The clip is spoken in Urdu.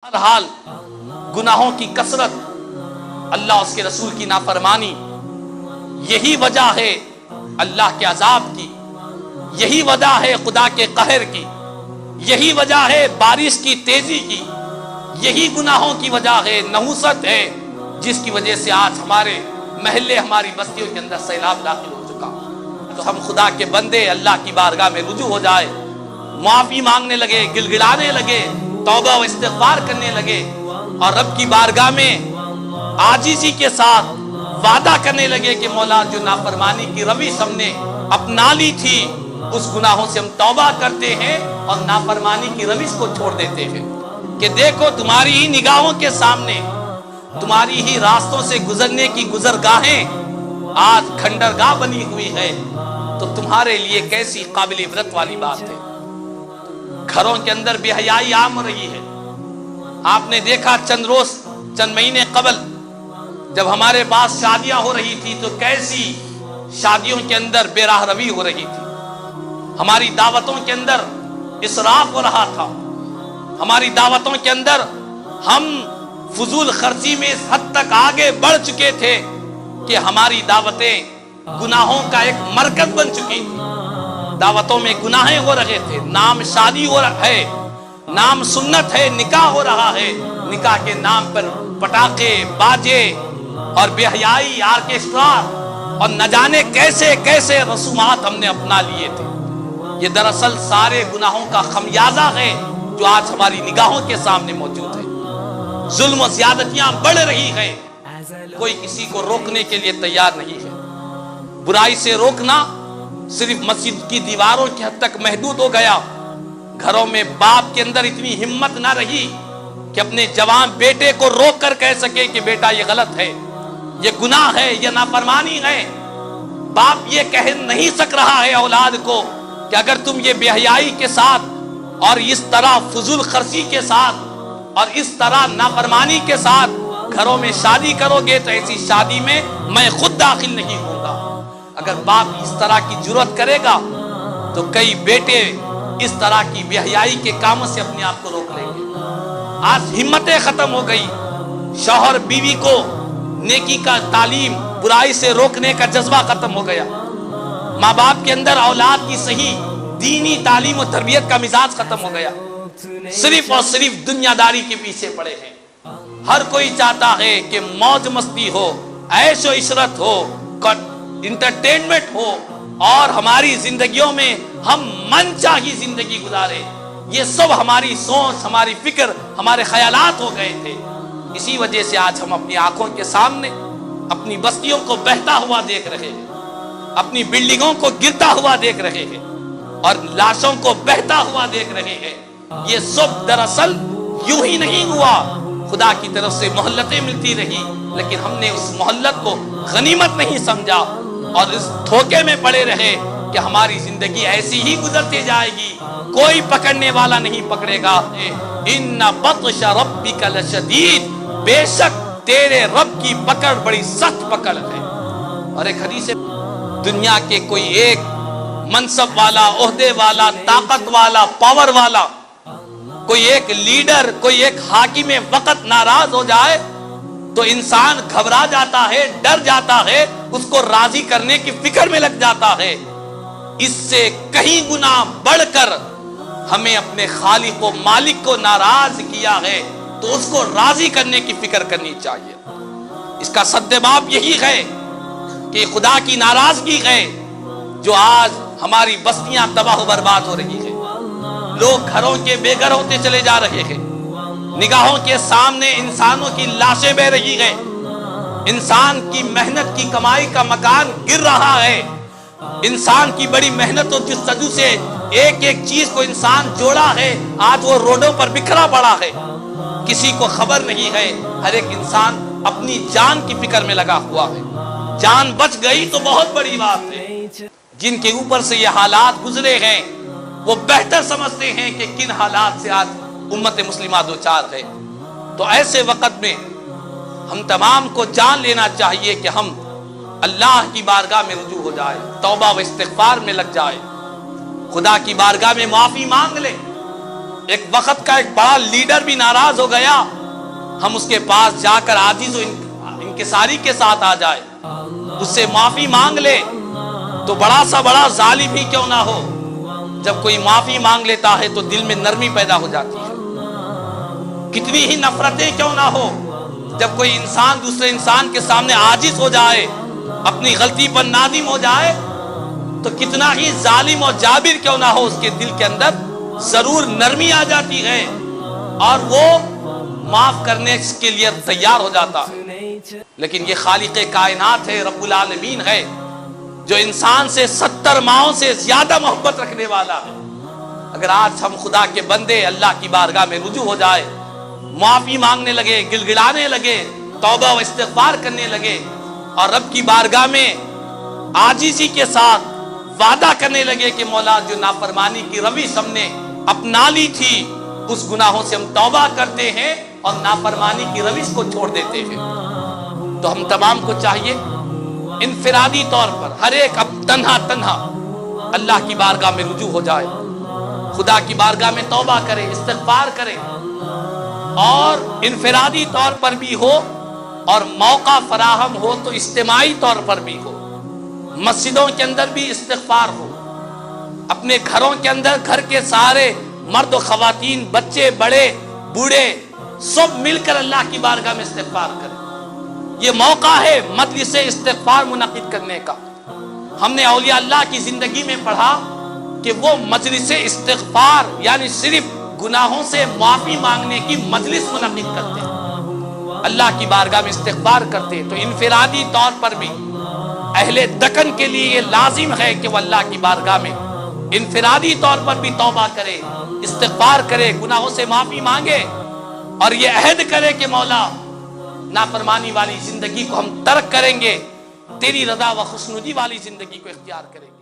ہر حال گناہوں کی کثرت، اللہ اس کے رسول کی نافرمانی، یہی وجہ ہے اللہ کے عذاب کی، یہی وجہ ہے خدا کے قہر کی، یہی وجہ ہے بارش کی تیزی کی، یہی گناہوں کی وجہ ہے، نحوست ہے جس کی وجہ سے آج ہمارے محلے، ہماری بستیوں کے اندر سیلاب داخل ہو چکا۔ تو ہم خدا کے بندے اللہ کی بارگاہ میں رجوع ہو جائے، معافی مانگنے لگے، گڑگڑانے لگے، توبہ و استغفار کرنے لگے اور رب کی بارگاہ میں عاجزی کے ساتھ وعدہ کرنے لگے کہ مولا جو نافرمانی کی روش ہم نے اپنا لی تھی اس گناہوں سے ہم توبہ کرتے ہیں اور نافرمانی کی روش کو چھوڑ دیتے ہیں کہ دیکھو تمہاری ہی نگاہوں کے سامنے، تمہاری ہی راستوں سے گزرنے کی گزرگاہیں آج کھنڈرگاہ بنی ہوئی ہے، تو تمہارے لیے کیسی قابل عبرت والی بات ہے۔ گھروں کے اندر بے حیائی عام ہو رہی ہے۔ آپ نے دیکھا چند مہینے قبل جب ہمارے پاس شادیاں ہو رہی تھی تو کیسی شادیوں کے اندر بے راہ روی ہو رہی تھی، ہماری دعوتوں کے اندر اسراف ہو رہا تھا، ہماری دعوتوں کے اندر ہم فضول خرچی میں اس حد تک آگے بڑھ چکے تھے کہ ہماری دعوتیں گناہوں کا ایک مرکز بن چکی تھی۔ دعوتوں میں گناہیں ہو رہے تھے، نام شادی ہو رہا ہے، نام سنت ہے، نکاح ہو رہا ہے، نکاح کے نام پر پٹاخے، باجے اور بے حیائی، آرکیسٹرا اور نہ جانے کیسے کیسے رسومات ہم نے اپنا لیے تھے۔ یہ دراصل سارے گناہوں کا خمیازہ ہے جو آج ہماری نگاہوں کے سامنے موجود ہے۔ ظلم و زیادتیاں بڑھ رہی ہیں، کوئی کسی کو روکنے کے لیے تیار نہیں ہے۔ برائی سے روکنا صرف مسجد کی دیواروں کی حد تک محدود ہو گیا، گھروں میں باپ کے اندر اتنی ہمت نہ رہی کہ اپنے جوان بیٹے کو روک کر کہہ سکے کہ بیٹا یہ غلط ہے، یہ گناہ ہے، یہ نافرمانی ہے۔ باپ یہ کہہ نہیں سک رہا ہے اولاد کو کہ اگر تم یہ بے حیائی کے ساتھ اور اس طرح فضول خرچی کے ساتھ اور اس طرح نافرمانی کے ساتھ گھروں میں شادی کرو گے تو ایسی شادی میں میں خود داخل نہیں ہوں گا۔ اگر باپ اس طرح کی جرات کرے گا تو کئی بیٹے اس طرح کی بے حیائی کے کاموں سے اپنے آپ کو روک لیں گے۔ آج ہمتیں ختم ہو گئی، شوہر بیوی کو نیکی کا تعلیم، برائی سے روکنے کا جذبہ ختم ہو گیا، ماں باپ کے اندر اولاد کی صحیح دینی تعلیم و تربیت کا مزاج ختم ہو گیا، صرف اور صرف دنیا داری کے پیچھے پڑے ہیں۔ ہر کوئی چاہتا ہے کہ موج مستی ہو، عیش و عشرت ہو، انٹرٹینمنٹ ہو اور ہماری زندگیوں میں ہم من چاہی زندگی گزارے۔ یہ سب ہماری سوچ، ہماری فکر، ہمارے خیالات ہو گئے تھے۔ اسی وجہ سے آج ہم اپنی آنکھوں کے سامنے اپنی بستیوں کو بہتا ہوا دیکھ رہے ہیں، اپنی بلڈنگوں کو گرتا ہوا دیکھ رہے ہیں اور لاشوں کو بہتا ہوا دیکھ رہے ہیں۔ یہ سب دراصل یوں ہی نہیں ہوا، خدا کی طرف سے مہلتیں ملتی رہی، لیکن ہم نے اس مہلت کو غنیمت نہیں سمجھا اور اس دھوکے میں پڑے رہے کہ ہماری زندگی ایسی ہی گزرتی جائے گی، کوئی پکڑنے والا نہیں پکڑے گا۔ ان بطش ربک لشدید، بے شک تیرے رب کی پکڑ بڑی سخت پکڑ ہے۔ اور ایک حدیث، دنیا کے کوئی ایک منصب والا، عہدے والا، طاقت والا، پاور والا، کوئی ایک لیڈر، کوئی ایک حاکم وقت ناراض ہو جائے تو انسان گھبرا جاتا ہے، ڈر جاتا ہے، اس کو راضی کرنے کی فکر میں لگ جاتا ہے۔ اس سے کہیں گنا بڑھ کر ہمیں اپنے خالق و مالک کو ناراض کیا ہے تو اس کو راضی کرنے کی فکر کرنی چاہیے۔ اس کا سدباب یہی ہے کہ خدا کی ناراضگی ہے جو آج ہماری بستیاں تباہ و برباد ہو رہی ہے، لوگ گھروں کے بے گھر ہوتے چلے جا رہے ہیں، نگاہوں کے سامنے انسانوں کی لاشیں بہ رہی ہیں، انسان کی محنت کی کمائی کا مکان گر رہا ہے، انسان کی بڑی محنت اور جستجو سے ایک ایک چیز کو انسان جوڑا ہے، آج وہ روڈوں پر بکھرا پڑا ہے، کسی کو خبر نہیں ہے، ہر ایک انسان اپنی جان کی فکر میں لگا ہوا ہے۔ جان بچ گئی تو بہت بڑی بات ہے۔ جن کے اوپر سے یہ حالات گزرے ہیں وہ بہتر سمجھتے ہیں کہ کن حالات سے آج امت مسلمہ دوچار ہے۔ تو ایسے وقت میں ہم تمام کو جان لینا چاہیے کہ ہم اللہ کی بارگاہ میں رجوع ہو جائے، توبہ و استغفار میں لگ جائے، خدا کی بارگاہ میں معافی مانگ لے، ایک وقت کا ایک بڑا لیڈر بھی ناراض ہو گیا، ہم اس کے پاس جا کر عاجز و انکساری کے ساتھ آ جائے، اس سے معافی مانگ لے، تو بڑا سا بڑا ظالم ہی کیوں نہ ہو، جب کوئی معافی مانگ لیتا ہے تو دل میں نرمی پیدا ہو جاتی ہے۔ کتنی ہی نفرتیں کیوں نہ ہو، جب کوئی انسان دوسرے انسان کے سامنے عاجز ہو جائے، اپنی غلطی پر نادم ہو جائے، تو کتنا ہی ظالم اور جابر کیوں نہ ہو، اس کے دل کے اندر ضرور نرمی آ جاتی ہے اور وہ معاف کرنے کے لیے تیار ہو جاتا ہے۔ لیکن یہ خالق کائنات ہے، رب العالمین ہے، جو انسان سے 70 ماؤں سے زیادہ محبت رکھنے والا ہے۔ اگر آج ہم خدا کے بندے اللہ کی بارگاہ میں رجوع ہو جائے، معافی مانگنے لگے، گل گلانے لگے، توبہ و استغفار کرنے لگے، اور رب کی بارگاہ میں عاجزی کے ساتھ وعدہ کرنے لگے کہ مولا جو نافرمانی کی روش ہم نے اپنا لی تھی، اس گناہوں سے ہم توبہ کرتے ہیں اور نافرمانی کی روش کو چھوڑ دیتے ہیں، تو ہم تمام کو چاہیے انفرادی طور پر ہر ایک اب تنہا اللہ کی بارگاہ میں رجوع ہو جائے، خدا کی بارگاہ میں توبہ کرے، استغفار کرے، اور انفرادی طور پر بھی ہو اور موقع فراہم ہو تو اجتماعی طور پر بھی ہو، مسجدوں کے اندر بھی استغفار ہو، اپنے گھروں کے اندر گھر کے سارے مرد و خواتین، بچے بڑے بوڑھے سب مل کر اللہ کی بارگاہ میں استغفار کریں۔ یہ موقع ہے مجلس استغفار منعقد کرنے کا۔ ہم نے اولیاء اللہ کی زندگی میں پڑھا کہ وہ مجلس استغفار یعنی صرف گناہوں سے معافی مانگنے کی مجلس منعقد کرتے ہیں، اللہ کی بارگاہ میں استغفار کرتے ہیں۔ تو انفرادی طور پر بھی اہل دکن کے لیے یہ لازم ہے کہ وہ اللہ کی بارگاہ میں انفرادی طور پر بھی توبہ کرے، استغفار کرے، گناہوں سے معافی مانگے، اور یہ عہد کرے کہ مولا نافرمانی والی زندگی کو ہم ترک کریں گے، تیری رضا و خوشنودی والی زندگی کو اختیار کریں گے۔